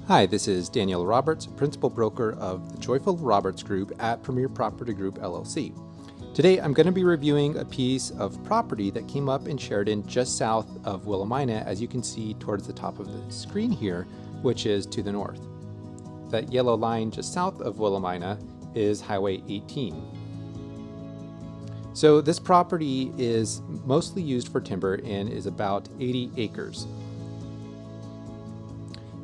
Hi, this is Daniel Roberts, Principal Broker of the Joyful Roberts Group at Premier Property Group, LLC. Today I'm going to be reviewing a piece of property that came up in Sheridan just south of Willamina, as you can see towards the top of the screen here, which is to the north. That yellow line just south of Willamina is Highway 18. So this property is mostly used for timber and is about 80 acres.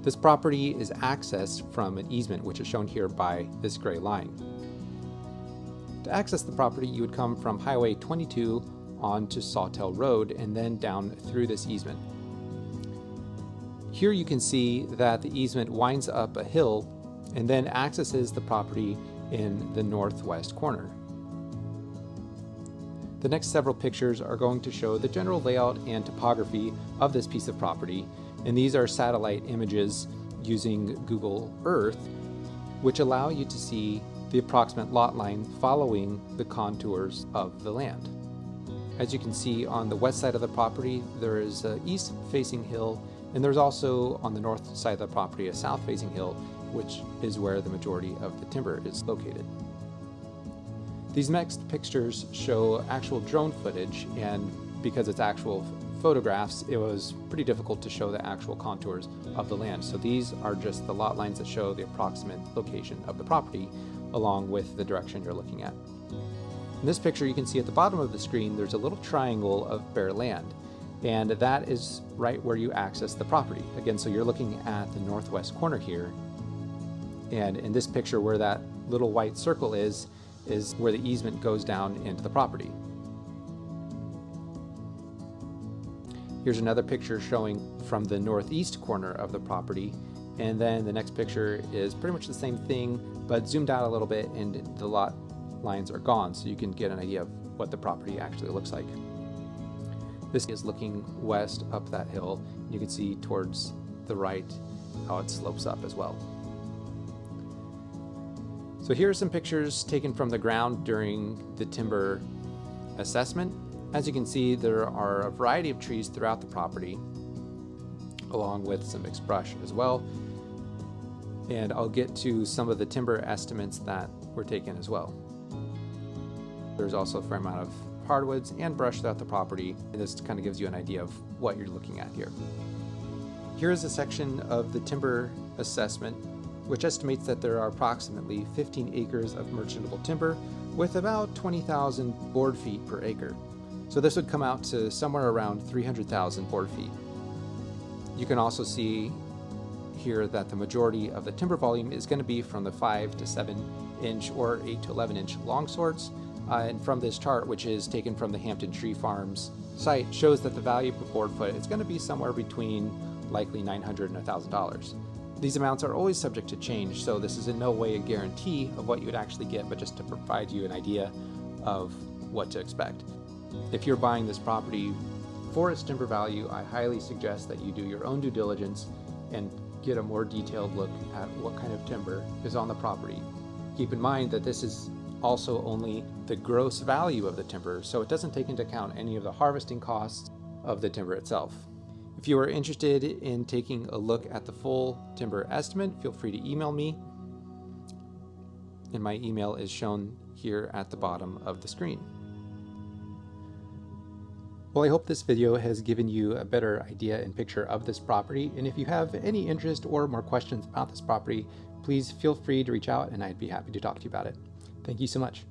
This property is accessed from an easement, which is shown here by this gray line. To access the property, you would come from Highway 22 onto Sawtell Road and then down through this easement. Here you can see that the easement winds up a hill and then accesses the property in the northwest corner. The next several pictures are going to show the general layout and topography of this piece of property, and these are satellite images using Google Earth, which allow you to see the approximate lot line following the contours of the land. As you can see on the west side of the property, there is an east-facing hill, and there's also on the north side of the property a south-facing hill, which is where the majority of the timber is located. These next pictures show actual drone footage, and because it's actual photographs, it was pretty difficult to show the actual contours of the land. So these are just the lot lines that show the approximate location of the property along with the direction you're looking at. In this picture, you can see at the bottom of the screen there's a little triangle of bare land, and that is right where you access the property. Again, so you're looking at the northwest corner here, and in this picture where that little white circle is where the easement goes down into the property. Here's another picture showing from the northeast corner of the property, and then the next picture is pretty much the same thing but zoomed out a little bit, and the lot lines are gone, so you can get an idea of what the property actually looks like. This is looking west up that hill. You can see towards the right how it slopes up as well. So here are some pictures taken from the ground during the timber assessment. As you can see, there are a variety of trees throughout the property, along with some mixed brush as well. And I'll get to some of the timber estimates that were taken as well. There's also a fair amount of hardwoods and brush throughout the property. And this kind of gives you an idea of what you're looking at here. Here's a section of the timber assessment, which estimates that there are approximately 15 acres of merchantable timber with about 20,000 board feet per acre. So this would come out to somewhere around 300,000 board feet. You can also see here that the majority of the timber volume is going to be from the 5 to 7 inch or 8 to 11 inch long sorts. And from this chart, which is taken from the Hampton Tree Farms site, shows that the value per board foot is going to be somewhere between likely $900 and $1,000. These amounts are always subject to change, so this is in no way a guarantee of what you would actually get, but just to provide you an idea of what to expect. If you're buying this property for its timber value, I highly suggest that you do your own due diligence and get a more detailed look at what kind of timber is on the property. Keep in mind that this is also only the gross value of the timber, so it doesn't take into account any of the harvesting costs of the timber itself. If you are interested in taking a look at the full timber estimate, feel free to email me, and my email is shown here at the bottom of the screen. Well, I hope this video has given you a better idea and picture of this property, and if you have any interest or more questions about this property, please feel free to reach out and I'd be happy to talk to you about it. Thank you so much.